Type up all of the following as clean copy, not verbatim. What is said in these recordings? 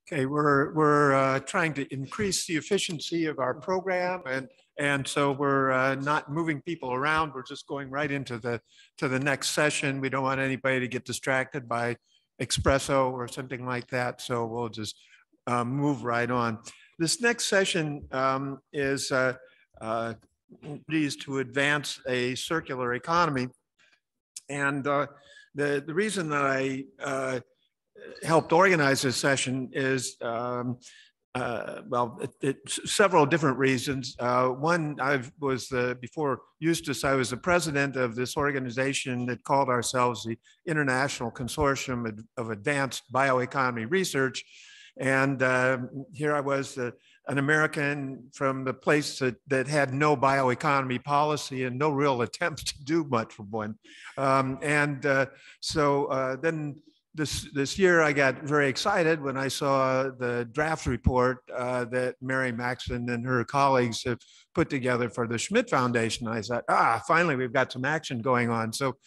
Okay, we're trying to increase the efficiency of our program, and so we're not moving people around. We're just going right into the next session. We don't want anybody to get distracted by espresso or something like that. So we'll just move right on. This next session is to advance a circular economy, and the reason that I helped organize this session is, several different reasons. One, before Eustace, I was the president of this organization that called ourselves the International Consortium of Advanced Bioeconomy Research. And here I was, an American from the place that had no bioeconomy policy and no real attempts to do much for one. Then this year, I got very excited when I saw the draft report that Mary Maxon and her colleagues have put together for the Schmidt Foundation. I thought, finally, we've got some action going on. So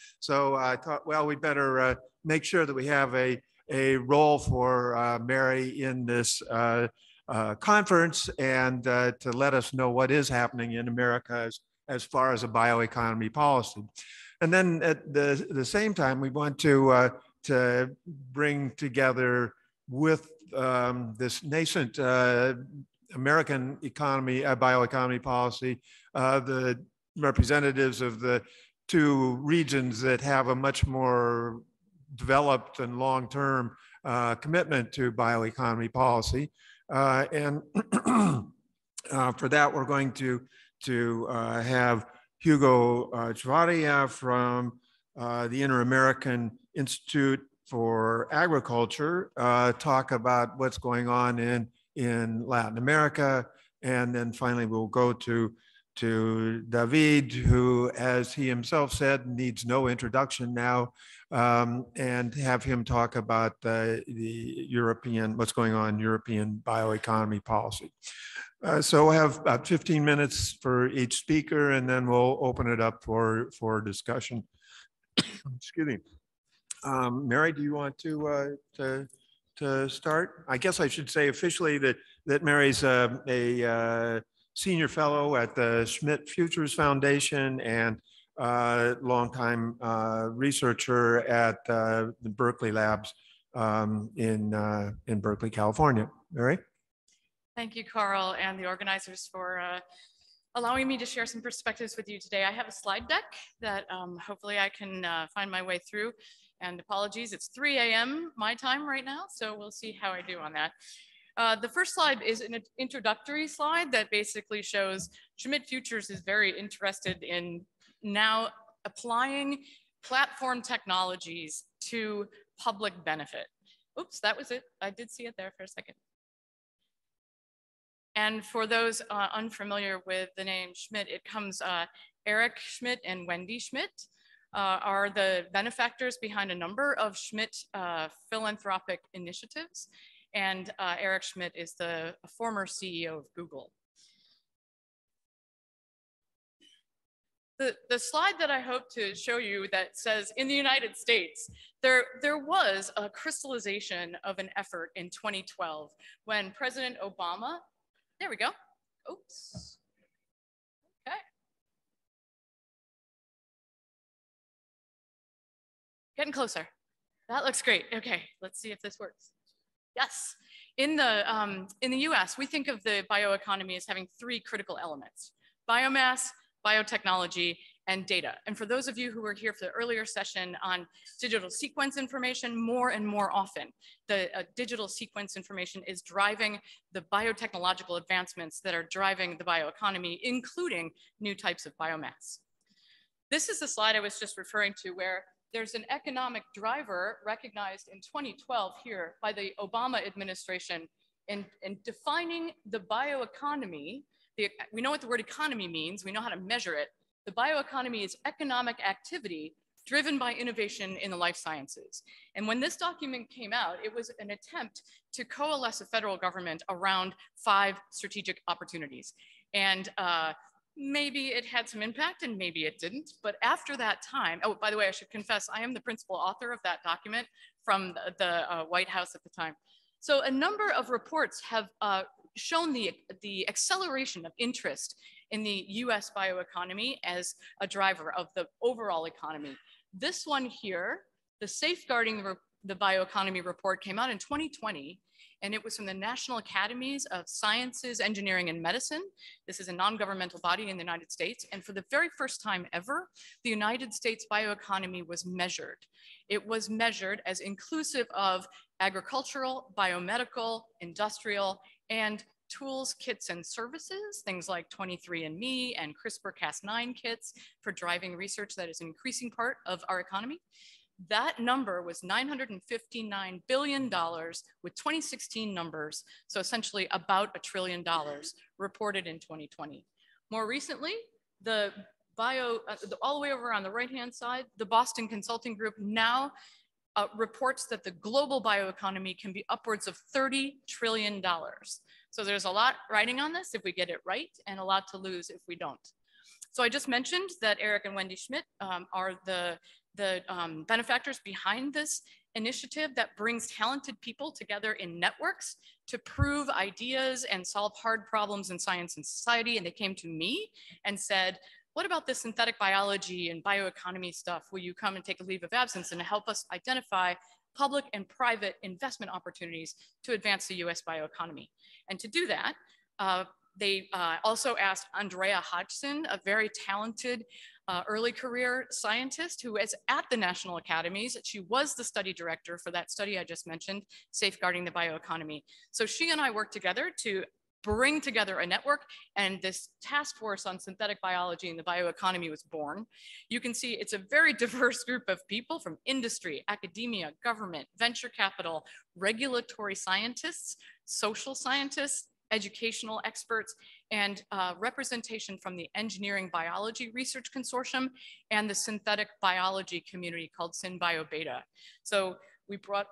I thought, well, we better make sure that we have a role for Mary in this conference and to let us know what is happening in America as far as a bioeconomy policy. And then at the same time, we want to bring together with this nascent American economy, bioeconomy policy, the representatives of the two regions that have a much more developed and long-term commitment to bioeconomy policy. And for that, we're going to have Hugo Chavarría from the Inter-American Institute for Agriculture talk about what's going on in Latin America. And then finally, we'll go to David, who, as he himself said, needs no introduction now, and have him talk about the European, what's going on in European bioeconomy policy. So we'll have about 15 minutes for each speaker, and then we'll open it up for discussion. Excuse me. Mary, do you want to start? I guess I should say officially that Mary's a senior fellow at the Schmidt Futures Foundation and longtime researcher at the Berkeley Labs in Berkeley, California. Mary? Thank you, Carl, and the organizers for allowing me to share some perspectives with you today. I have a slide deck that hopefully I can find my way through. And apologies, it's 3 a.m. my time right now, so we'll see how I do on that. The first slide is an introductory slide that basically shows Schmidt Futures is very interested in now applying platform technologies to public benefit. Oops, that was it. I did see it there for a second. And for those unfamiliar with the name Schmidt, it comes Eric Schmidt and Wendy Schmidt are the benefactors behind a number of Schmidt philanthropic initiatives. And Eric Schmidt is the former CEO of Google. The slide that I hope to show you that says in the United States, there was a crystallization of an effort in 2012 when President Obama, there we go, oops, okay. Getting closer, that looks great. Okay, let's see if this works. Yes, in the US, we think of the bioeconomy as having three critical elements: biomass, biotechnology, and data. And for those of you who were here for the earlier session on digital sequence information, more and more often, the digital sequence information is driving the biotechnological advancements that are driving the bioeconomy, including new types of biomass. This is the slide I was just referring to, where there's an economic driver recognized in 2012 here by the Obama administration in defining the bioeconomy. We know what the word economy means. We know how to measure it. The bioeconomy is economic activity driven by innovation in the life sciences. And when this document came out, it was an attempt to coalesce a federal government around 5 strategic opportunities. And maybe it had some impact and maybe it didn't. But after that time, oh, by the way, I should confess, I am the principal author of that document from the White House at the time. So a number of reports have shown the acceleration of interest in the US bioeconomy as a driver of the overall economy. This one here, the Safeguarding the Bioeconomy report, came out in 2020, and it was from the National Academies of Sciences, Engineering, and Medicine. This is a non-governmental body in the United States. And for the very first time ever, the United States bioeconomy was measured. It was measured as inclusive of agricultural, biomedical, industrial, and tools, kits, and services, things like 23andMe and CRISPR-Cas9 kits for driving research that is an increasing part of our economy. That number was $959 billion with 2016 numbers, so essentially about $1 trillion reported in 2020. More recently, all the way over on the right-hand side, the Boston Consulting Group now reports that the global bioeconomy can be upwards of $30 trillion. So there's a lot riding on this if we get it right, and a lot to lose if we don't. So I just mentioned that Eric and Wendy Schmidt are the benefactors behind this initiative that brings talented people together in networks to prove ideas and solve hard problems in science and society. And they came to me and said, what about this synthetic biology and bioeconomy stuff? Will you come and take a leave of absence and help us identify public and private investment opportunities to advance the US bioeconomy? And to do that, they also asked Andrea Hodgson, a very talented early career scientist who is at the National Academies. She was the study director for that study I just mentioned, Safeguarding the Bioeconomy. So she and I worked together to bring together a network, and this task force on synthetic biology and the bioeconomy was born. You can see it's a very diverse group of people from industry, academia, government, venture capital, regulatory scientists, social scientists, educational experts, and representation from the Engineering Biology Research Consortium and the synthetic biology community called SynBioBeta. So we brought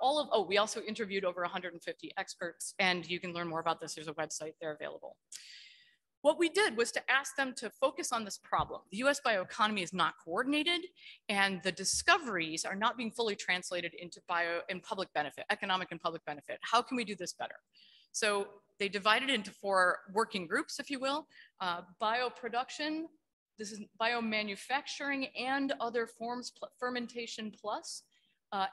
we also interviewed over 150 experts, and you can learn more about this. There's a website there available. What we did was to ask them to focus on this problem. The US bioeconomy is not coordinated, and the discoveries are not being fully translated into public benefit, economic and public benefit. How can we do this better? So they divided into 4 working groups, if you will. Bioproduction, this is biomanufacturing and other forms, fermentation plus,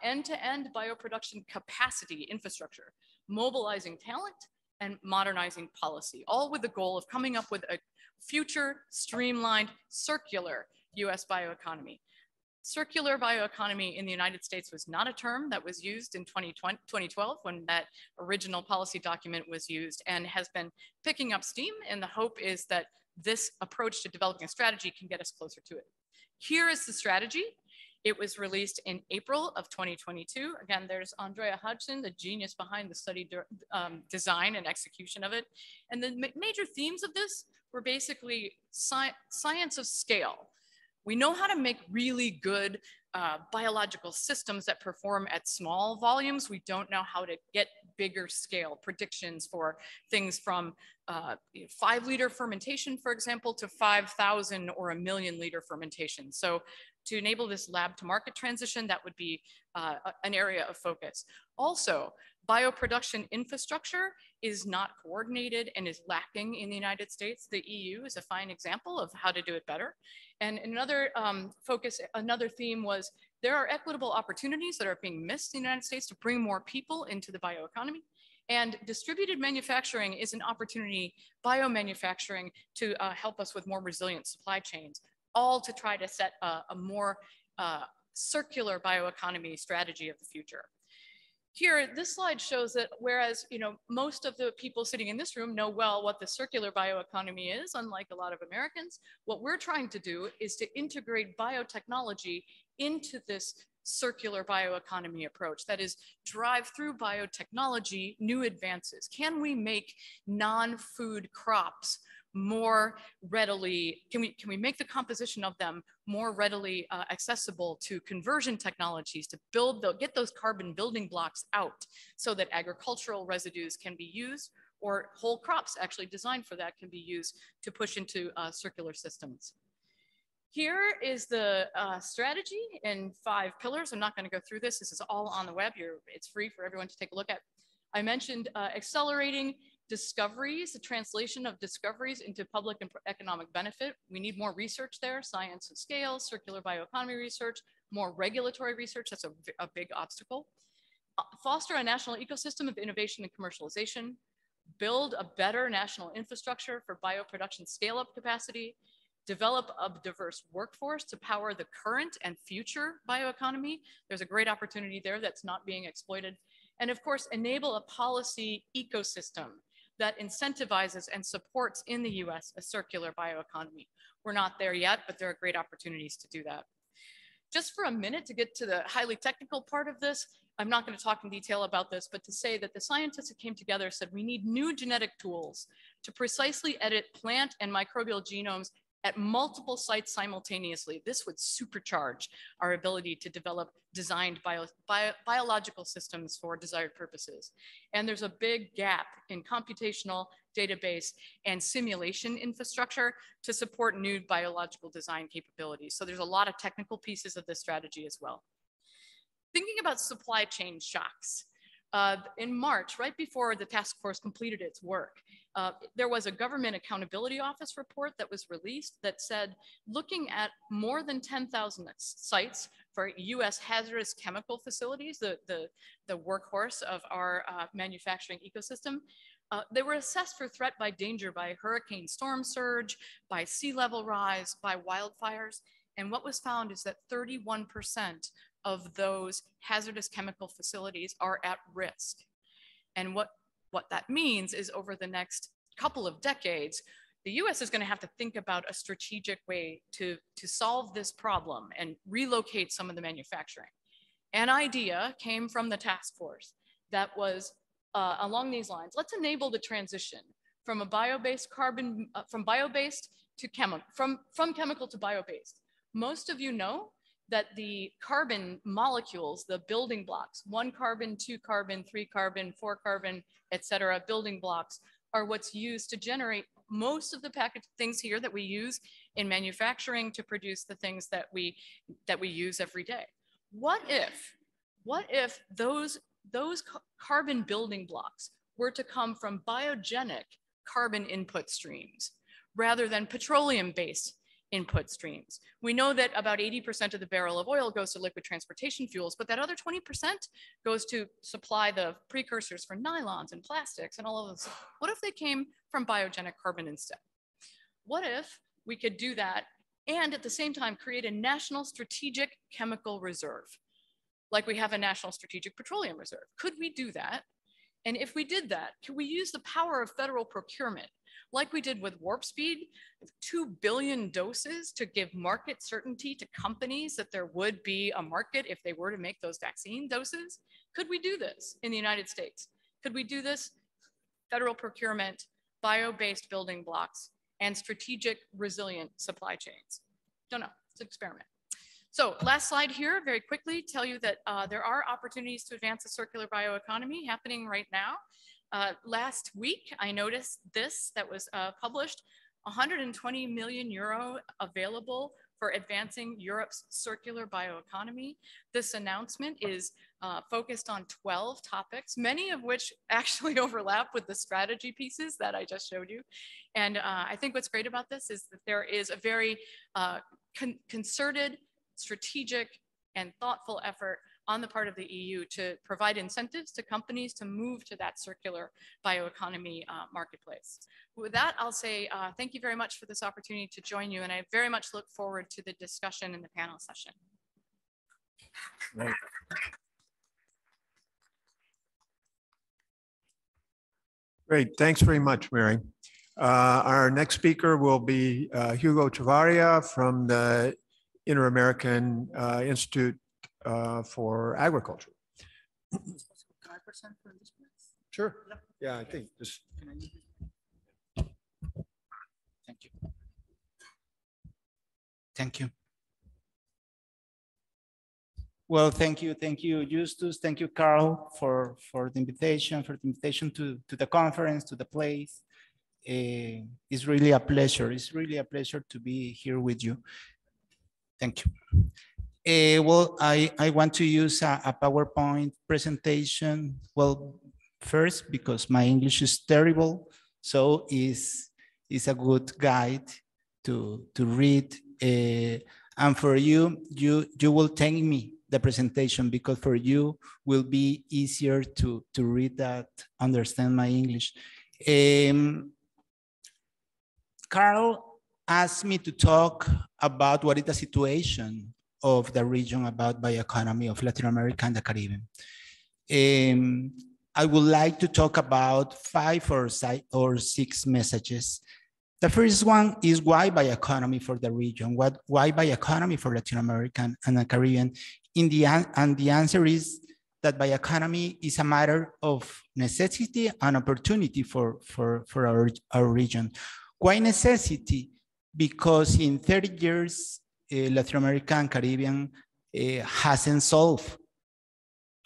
end-to-end bioproduction capacity infrastructure, mobilizing talent, and modernizing policy, all with the goal of coming up with a future, streamlined, circular US bioeconomy. Circular bioeconomy in the United States was not a term that was used in 2012 when that original policy document was used, and has been picking up steam. And the hope is that this approach to developing a strategy can get us closer to it. Here is the strategy. It was released in April of 2022. Again, there's Andrea Hodgson, the genius behind the study design and execution of it. And the major themes of this were basically science of scale. We know how to make really good biological systems that perform at small volumes. We don't know how to get bigger scale predictions for things from 5-liter fermentation, for example, to 5,000 or 1 million liter fermentation. So to enable this lab to market transition, that would be an area of focus. Also, bioproduction infrastructure is not coordinated and is lacking in the United States. The EU is a fine example of how to do it better. And another another theme was there are equitable opportunities that are being missed in the United States to bring more people into the bioeconomy. And distributed manufacturing is an opportunity, biomanufacturing, to help us with more resilient supply chains, all to try to set a more circular bioeconomy strategy of the future. Here, this slide shows that whereas most of the people sitting in this room know well what the circular bioeconomy is, unlike a lot of Americans, what we're trying to do is to integrate biotechnology into this circular bioeconomy approach. That is, drive through biotechnology new advances. Can we make non-food crops more readily, can we make the composition of them more readily accessible to conversion technologies to get those carbon building blocks out so that agricultural residues can be used, or whole crops actually designed for that can be used to push into circular systems. Here is the strategy in 5 pillars. I'm not going to go through this. This is all on the web. It's free for everyone to take a look at. I mentioned accelerating discoveries, the translation of discoveries into public and economic benefit. We need more research there, science and scale, circular bioeconomy research, more regulatory research. That's a big obstacle. Foster a national ecosystem of innovation and commercialization, build a better national infrastructure for bioproduction scale-up capacity, develop a diverse workforce to power the current and future bioeconomy. There's a great opportunity there that's not being exploited. And of course, enable a policy ecosystem that incentivizes and supports in the US a circular bioeconomy. We're not there yet, but there are great opportunities to do that. Just for a minute to get to the highly technical part of this, I'm not going to talk in detail about this, but to say that the scientists that came together said we need new genetic tools to precisely edit plant and microbial genomes at multiple sites simultaneously. This would supercharge our ability to develop designed biological systems for desired purposes. And there's a big gap in computational database and simulation infrastructure to support new biological design capabilities. So there's a lot of technical pieces of this strategy as well. Thinking about supply chain shocks. In March, right before the task force completed its work, there was a Government Accountability Office report that was released that said, looking at more than 10,000 sites for US hazardous chemical facilities, the workhorse of our manufacturing ecosystem, they were assessed for threat by danger by hurricane storm surge, by sea level rise, by wildfires. And what was found is that 31% of those hazardous chemical facilities are at risk. And what that means is over the next couple of decades, the US is going to have to think about a strategic way to solve this problem and relocate some of the manufacturing. An idea came from the task force that was along these lines. Let's enable the transition from a bio-based carbon, from bio-based to from chemical to bio-based. Most of you know that the carbon molecules, the building blocks, 1 carbon, 2 carbon, 3 carbon, 4 carbon, et cetera, building blocks are what's used to generate most of the packaged things here that we use in manufacturing to produce the things that we use every day. What if those carbon building blocks were to come from biogenic carbon input streams rather than petroleum-based input streams? We know that about 80% of the barrel of oil goes to liquid transportation fuels, but that other 20% goes to supply the precursors for nylons and plastics and all of this. What if they came from biogenic carbon instead? What if we could do that and at the same time create a national strategic chemical reserve, like we have a national strategic petroleum reserve? Could we do that? And if we did that, could we use the power of federal procurement, like we did with Warp Speed, 2 billion doses to give market certainty to companies that there would be a market if they were to make those vaccine doses? Could we do this in the United States? Could we do this? Federal procurement, bio-based building blocks, and strategic resilient supply chains. Don't know, it's an experiment. So last slide here, very quickly, tell you that there are opportunities to advance a circular bioeconomy happening right now. Last week, I noticed this that was published, 120 million euro available for advancing Europe's circular bioeconomy. This announcement is focused on 12 topics, many of which actually overlap with the strategy pieces that I just showed you. And I think what's great about this is that there is a very concerted, strategic, and thoughtful effort on the part of the EU to provide incentives to companies to move to that circular bioeconomy marketplace. With that, I'll say thank you very much for this opportunity to join you, and I very much look forward to the discussion in the panel session. Right. Great, thanks very much, Mary. Our next speaker will be Hugo Chavarría from the Inter-American Institute for Agriculture. Can I present from this place? Sure. Yeah, I think just. Thank you. Thank you. Well, thank you, Justus. Thank you, Carl, for the invitation, to the conference, to the place. It's really a pleasure. It's really a pleasure to be here with you. Thank you. Well, I want to use a PowerPoint presentation. Well, First, because my English is terrible, so is a good guide to read. And for you will thank me the presentation, because for you will be easier to read that, understand my English. Carl asked me to talk about what is the situation of the region about bioeconomy of Latin America and the Caribbean. I would like to talk about 5 or 6 messages. The first one is why bioeconomy for the region? Why bioeconomy for Latin America and the Caribbean? And the answer is that bioeconomy is a matter of necessity and opportunity for our region. Why necessity? Because in 30 years, Latin America and Caribbean hasn't solved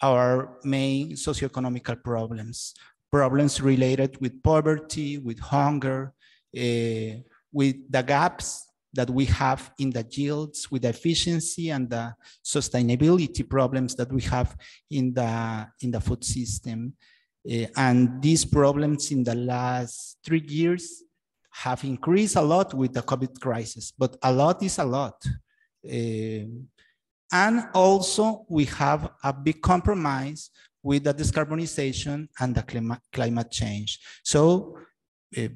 our main socioeconomic problems related with poverty, with hunger, with the gaps that we have in the yields, with the efficiency and the sustainability problems that we have in the food system. And these problems in the last 3 years have increased a lot with the COVID crisis, but a lot is a lot. And also we have a big compromise with the decarbonization and the climate change. So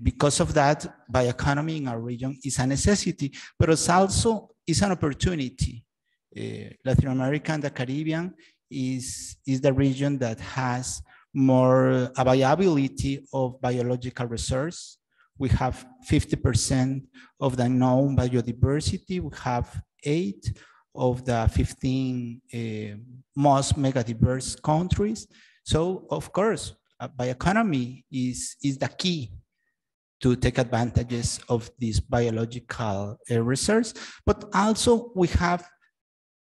because of that, bioeconomy in our region is a necessity, but it's also an opportunity. Latin America and the Caribbean is the region that has more availability of biological resources. We have 50% of the known biodiversity. We have 8 of the 15 most megadiverse countries. So of course, bioeconomy is the key to take advantages of this biological resource, but also we have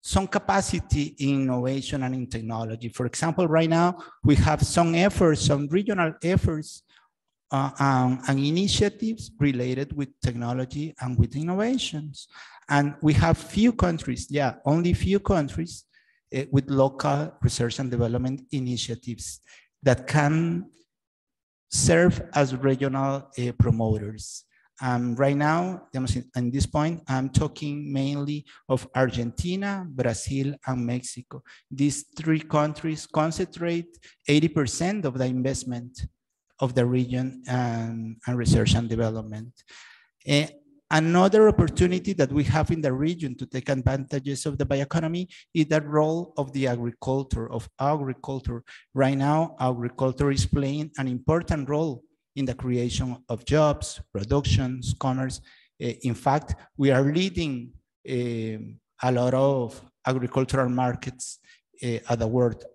some capacity in innovation and in technology. For example, right now we have some efforts, some regional efforts and initiatives related with technology and with innovations. And we have few countries, only few countries with local research and development initiatives that can serve as regional promoters. Right now, at this point, I'm talking mainly of Argentina, Brazil, and Mexico. These 3 countries concentrate 80% of the investment of the region and research and development. Another opportunity that we have in the region to take advantages of the bioeconomy is the role of the agriculture. Right now, agriculture is playing an important role in the creation of jobs, productions, commerce. In fact, we are leading a lot of agricultural markets at the world.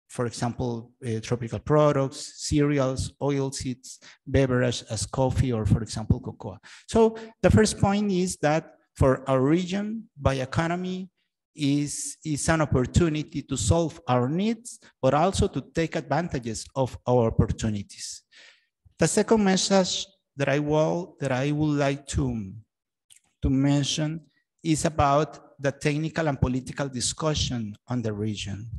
For example, tropical products, cereals, oilseeds, beverages as coffee, or for example, cocoa. So the first point is that for our region, bioeconomy is an opportunity to solve our needs, but also to take advantages of our opportunities. The second message that I would like to mention is about the technical and political discussion on the region.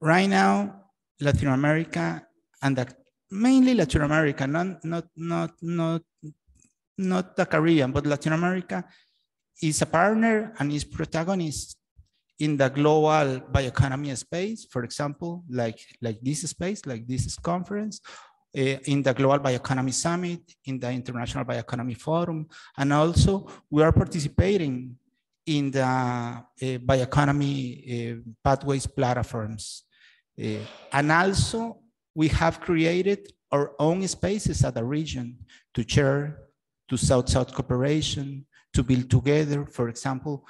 Right now, Latin America and mainly Latin America, not the Caribbean, but Latin America is a partner and is protagonist in the global bioeconomy space. For example, like this space, like this conference, in the Global Bioeconomy Summit, in the International Bioeconomy Forum, and also we are participating in the bioeconomy pathways platforms. And also we have created our own spaces at the region to share, to South-South cooperation, to build together. For example,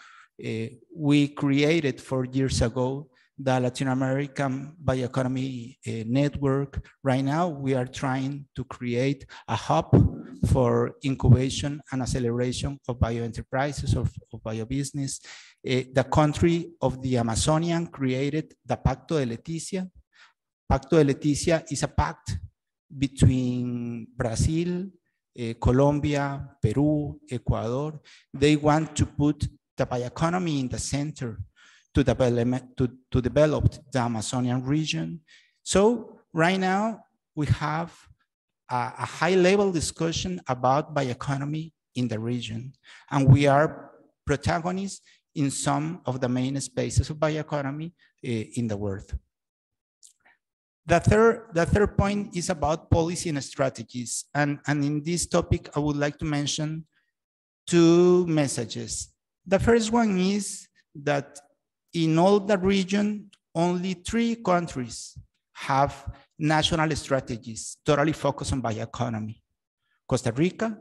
we created 4 years ago the Latin American Bioeconomy Network. Right now, we are trying to create a hub for incubation and acceleration of bioenterprises, of biobusiness. The country of the Amazonian created the Pacto de Leticia. Pacto de Leticia is a pact between Brazil, Colombia, Peru, Ecuador. They want to put the bioeconomy in the center to develop the Amazonian region. So right now we have a high-level discussion about bioeconomy in the region, and we are protagonists in some of the main spaces of bioeconomy in the world. The third point is about policy and strategies, and in this topic, I would like to mention two messages. The first one is that in all the region, only 3 countries have national strategies totally focused on bioeconomy: Costa Rica,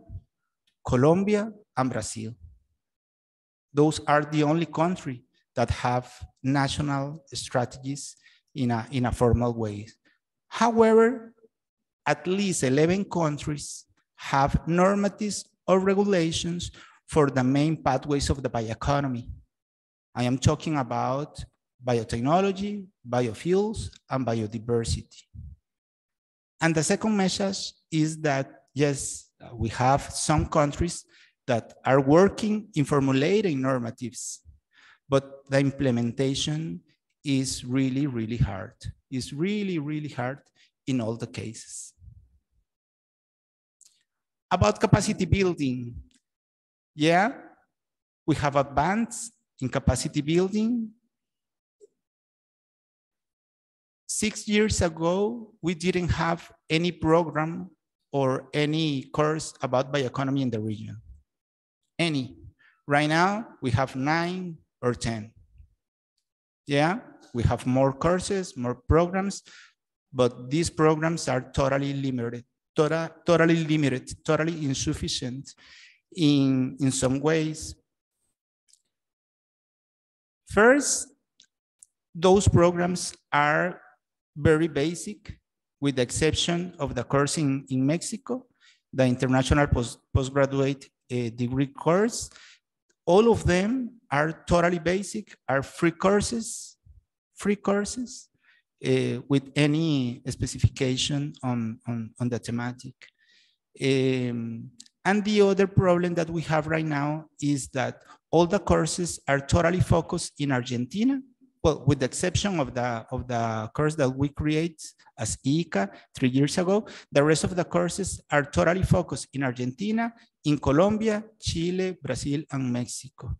Colombia, and Brazil. Those are the only countries that have national strategies in a formal way. However, at least 11 countries have normatives or regulations for the main pathways of the bioeconomy. I am talking about biotechnology, biofuels, and biodiversity. And the second message is that, yes, we have some countries that are working in formulating normatives, but the implementation is really, really hard. It's really, really hard in all the cases. About capacity building, yeah, we have advanced in capacity building. 6 years ago, we didn't have any program or any course about bioeconomy in the region. Any. Right now, we have 9 or 10. Yeah, we have more courses, more programs, but these programs are totally limited, totally insufficient in some ways. First, those programs are very basic, with the exception of the course in Mexico, the International Postgraduate Degree course. All of them are totally basic, are free courses with any specification on the thematic. And the other problem that we have right now is that all the courses are totally focused in Argentina. Well, with the exception of the course that we create as ICA 3 years ago, the rest of the courses are totally focused in Argentina, in Colombia, Chile, Brazil, and Mexico,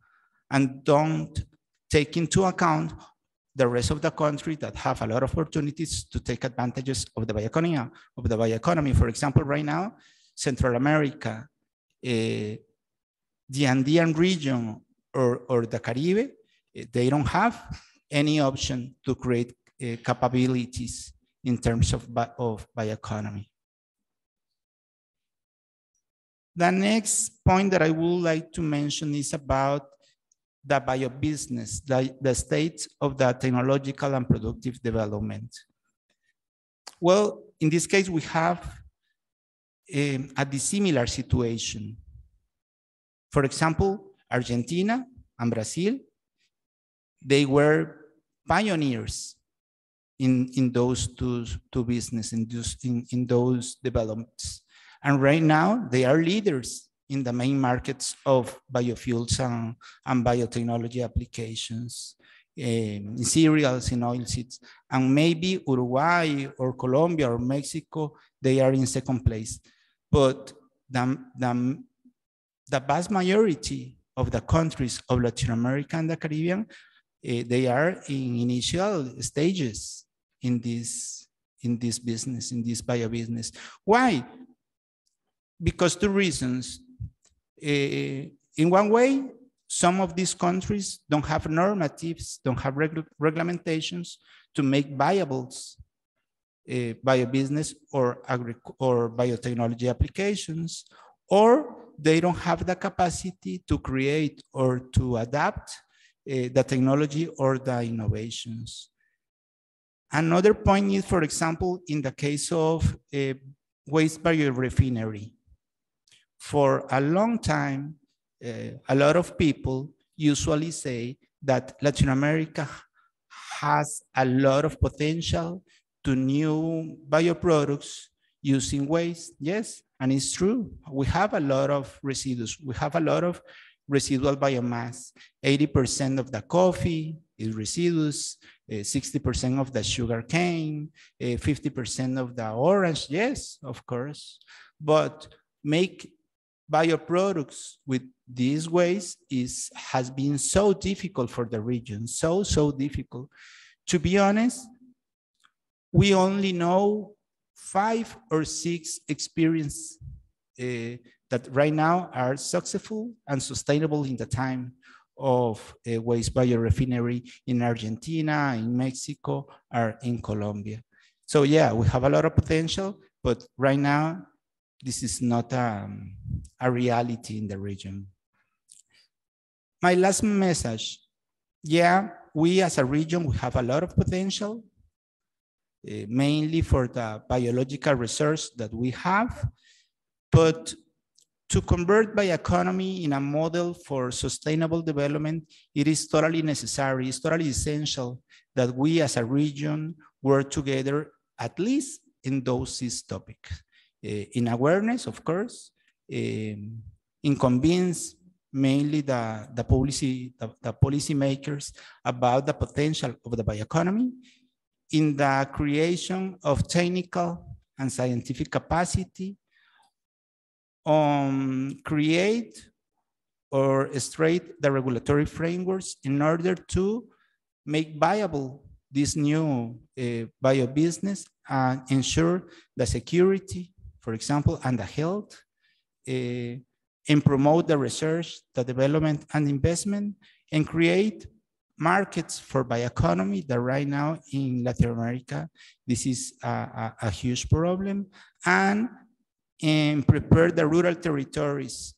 and don't take into account the rest of the country that have a lot of opportunities to take advantages of the bioeconomy. For example, right now, Central America, the Andean region, or the Caribbean, they don't have any option to create capabilities in terms of bioeconomy. The next point that I would like to mention is about the biobusiness, the state of the technological and productive development. Well, in this case, we have a dissimilar situation. For example, Argentina and Brazil, they were pioneers in those two businesses, in those developments. And right now, they are leaders in the main markets of biofuels and biotechnology applications, in cereals, in oilseeds. And maybe Uruguay or Colombia or Mexico, they are in second place. But the vast majority of the countries of Latin America and the Caribbean, they are in initial stages in this business, in this biobusiness. Why? Because 2 reasons. In one way, some of these countries don't have normatives, don't have regulations to make viable biobusiness or biotechnology applications, or they don't have the capacity to create or to adapt the technology or the innovations. Another point is, for example, in the case of waste biorefinery. For a long time, a lot of people usually say that Latin America has a lot of potential to new bioproducts using waste. Yes, and it's true. We have a lot of residues. We have a lot of residual biomass. 80% of the coffee, is residues, 60% of the sugar cane, 50% of the orange, yes, of course. But make bioproducts with these waste has been so difficult for the region, so difficult. To be honest, we only know 5 or 6 experiences that right now are successful and sustainable in the time of waste biorefinery in Argentina, in Mexico, or in Colombia. So yeah, we have a lot of potential, but right now, this is not a reality in the region. My last message, yeah, we as a region, we have a lot of potential, mainly for the biological research that we have, but to convert bioeconomy in a model for sustainable development, it is totally necessary, it's totally essential that we as a region work together, at least in those 6 topics. In awareness, of course, in convince mainly the policy makers about the potential of the bioeconomy, in the creation of technical and scientific capacity, create or straight the regulatory frameworks in order to make viable this new bio business and ensure the security, for example, and the health, and promote the research, the development and investment, and create markets for bioeconomy that right now in Latin America, this is a huge problem, and prepare the rural territories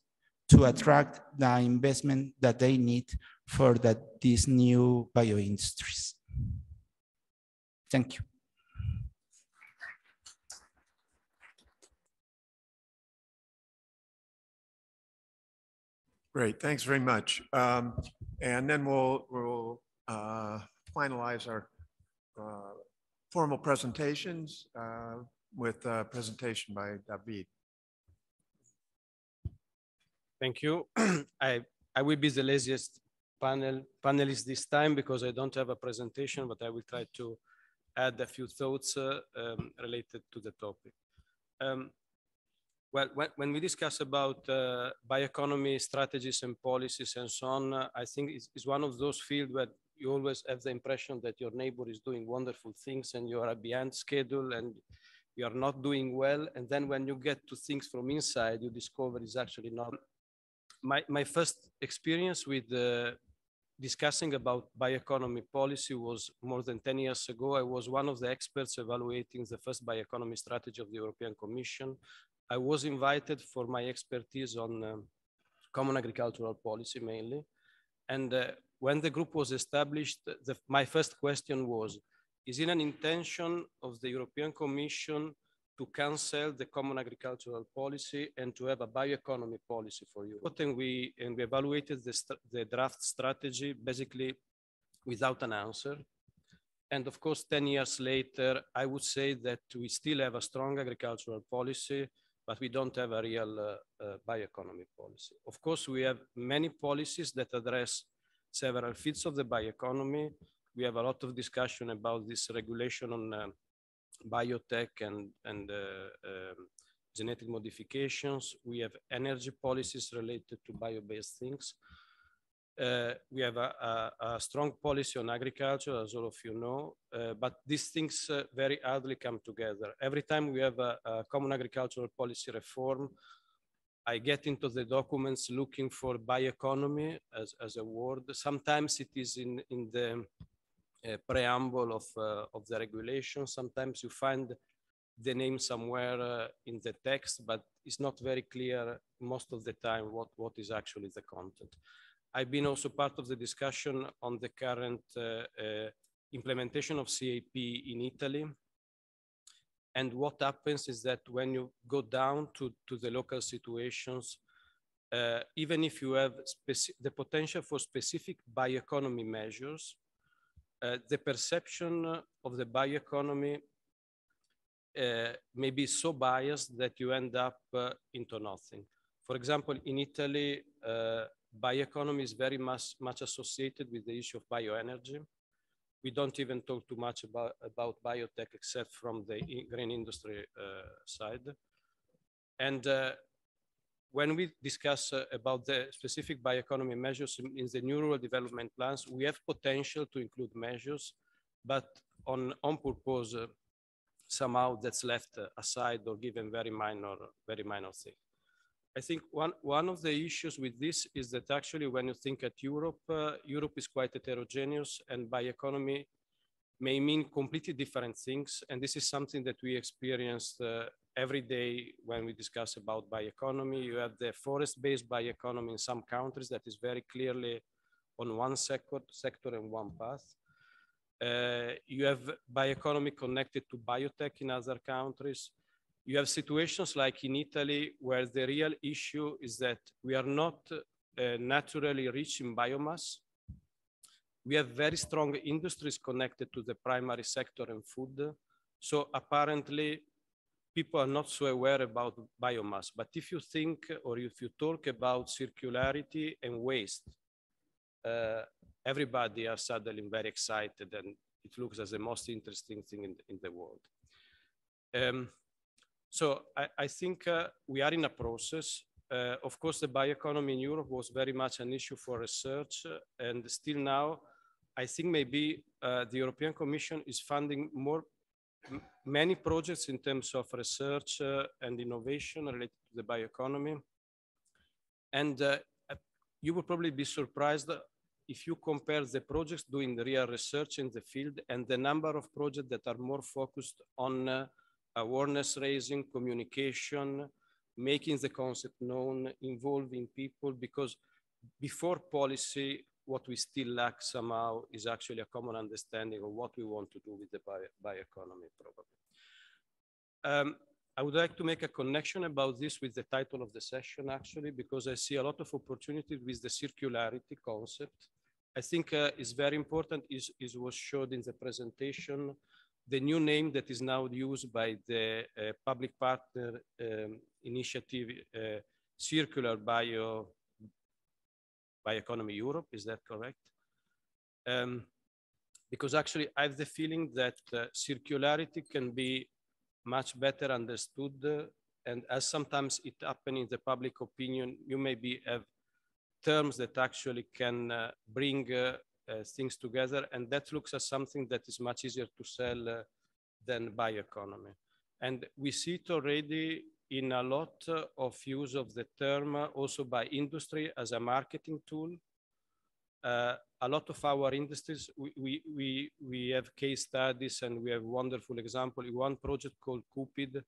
to attract the investment that they need for these new bio industries. Thank you. Great, thanks very much. And then we'll finalize our formal presentations with a presentation by David. Thank you. I will be the laziest panelist this time because I don't have a presentation, but I will try to add a few thoughts related to the topic. Well, when we discuss about bioeconomy strategies and policies and so on, I think it's one of those fields where you always have the impression that your neighbor is doing wonderful things and you are behind schedule and you are not doing well. And then when you get to things from inside, you discover it's actually not. My first experience with discussing about bioeconomy policy was more than 10 years ago. I was one of the experts evaluating the first bioeconomy strategy of the European Commission. I was invited for my expertise on common agricultural policy mainly. And when the group was established, my first question was, is it an intention of the European Commission to cancel the common agricultural policy and to have a bioeconomy policy for you? And we evaluated the draft strategy basically without an answer. And of course, 10 years later, I would say that we still have a strong agricultural policy, but we don't have a real bioeconomy policy. Of course, we have many policies that address several fields of the bioeconomy. We have a lot of discussion about this regulation on biotech and genetic modifications. We have energy policies related to bio-based things. We have a strong policy on agriculture, as all of you know, but these things very hardly come together. Every time we have a common agricultural policy reform, I get into the documents looking for bioeconomy as a word. Sometimes it is in the preamble of the regulation. Sometimes you find the name somewhere in the text, but it's not very clear most of the time what is actually the content. I've been also part of the discussion on the current implementation of CAP in Italy. And what happens is that when you go down to the local situations, even if you have the potential for specific bioeconomy measures, the perception of the bioeconomy may be so biased that you end up into nothing. For example, in Italy, bioeconomy is very much associated with the issue of bioenergy. We don't even talk too much about biotech except from the green industry side. And when we discuss about the specific bioeconomy measures in the new rural development plans, we have potential to include measures, but on purpose, somehow that's left aside or given very minor thing. I think one of the issues with this is that actually when you think at Europe, Europe is quite heterogeneous, and bioeconomy may mean completely different things. And this is something that we experienced every day when we discuss about bioeconomy. You have the forest-based bioeconomy in some countries that is very clearly on one sector and one path. You have bioeconomy connected to biotech in other countries. You have situations like in Italy where the real issue is that we are not naturally rich in biomass. We have very strong industries connected to the primary sector and food. So apparently people are not so aware about biomass. But if you think, or if you talk about circularity and waste, everybody are suddenly very excited, and it looks as the most interesting thing in the world. So I think we are in a process. Of course, the bioeconomy in Europe was very much an issue for research, and still now, I think maybe the European Commission is funding many projects in terms of research and innovation related to the bioeconomy. And you will probably be surprised if you compare the projects doing the real research in the field and the number of projects that are more focused on awareness raising, communication, making the concept known, involving people, because before policy, what we still lack somehow is actually a common understanding of what we want to do with the bioeconomy, probably. I would like to make a connection about this with the title of the session, actually, because I see a lot of opportunities with the circularity concept. I think is very important, is was showed in the presentation, the new name that is now used by the public partner initiative, Circular Bioeconomy Europe, is that correct? Because actually I have the feeling that circularity can be much better understood, and as sometimes it happens in the public opinion, you maybe have terms that actually can bring things together, and that looks as something that is much easier to sell than bioeconomy. And we see it already in a lot of use of the term also by industry as a marketing tool. A lot of our industries, we have case studies and we have wonderful example. In one project called Cupid,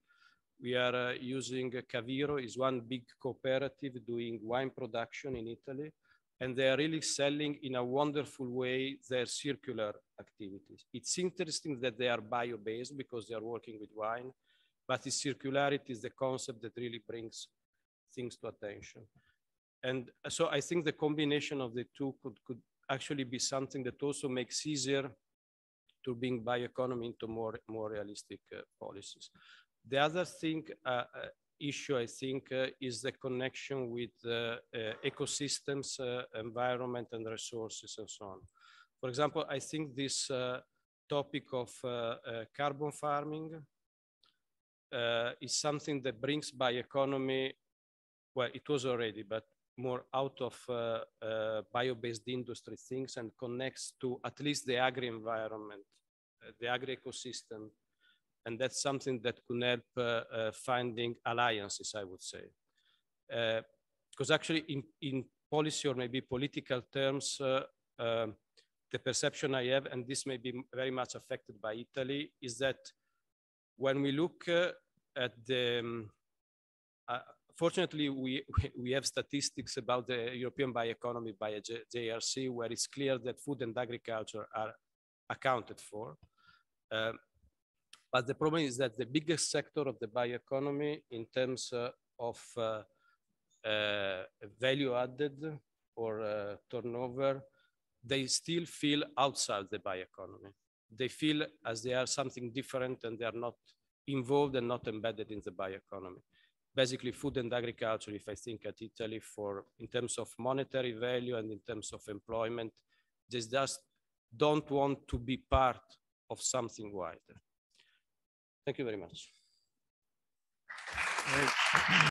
we are using Caviro, is one big cooperative doing wine production in Italy. And they are really selling in a wonderful way their circular activities. It's interesting that they are bio-based because they are working with wine, but the circularity is the concept that really brings things to attention. And so I think the combination of the two could actually be something that also makes easier to bring bioeconomy into more realistic policies. The other thing, issue, I think, is the connection with ecosystems, environment, and resources, and so on. For example, I think this topic of carbon farming is something that brings bioeconomy, well, it was already, but more out of bio-based industry things and connects to at least the agri-environment, the agri-ecosystem. And that's something that could help finding alliances, I would say. Because actually in policy or maybe political terms, the perception I have, and this may be very much affected by Italy, is that when we look at the, fortunately, we have statistics about the European bioeconomy by a JRC, where it's clear that food and agriculture are accounted for. But the problem is that the biggest sector of the bioeconomy in terms of value added or turnover, they still feel outside the bioeconomy. They feel as they are something different and they are not involved and not embedded in the bioeconomy. basically food and agriculture, if I think at Italy in terms of monetary value and in terms of employment, just don't want to be part of something wider. Thank you very much. Great.